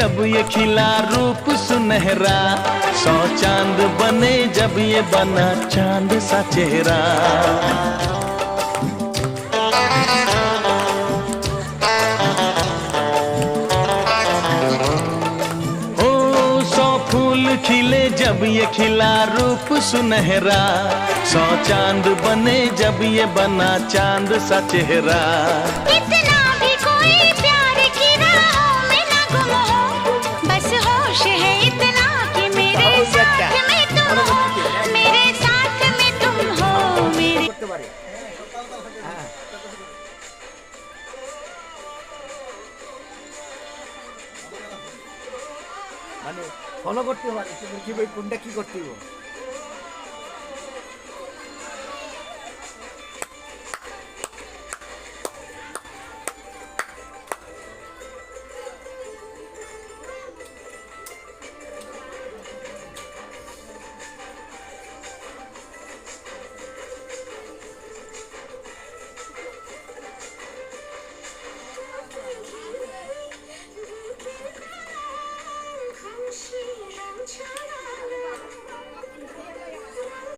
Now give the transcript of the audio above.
जब ये खिला रूप सुनहरा, 100 चांद बने जब ये बना चांद सा चेहरा। फूल खिले जब ये खिला रूप सुनहरा, 100 चांद बने जब ये बना चांद सा चेहरा। इतना भी कोई प्यार की राहों में ना गुम हो, बस होश है इतना कि मेरे साथ में तुम हो, मेरे साथ में तुम हो मेरे। মানে ফলো করতে পারে তুমি কি বই কোনটা কি করতে হবে।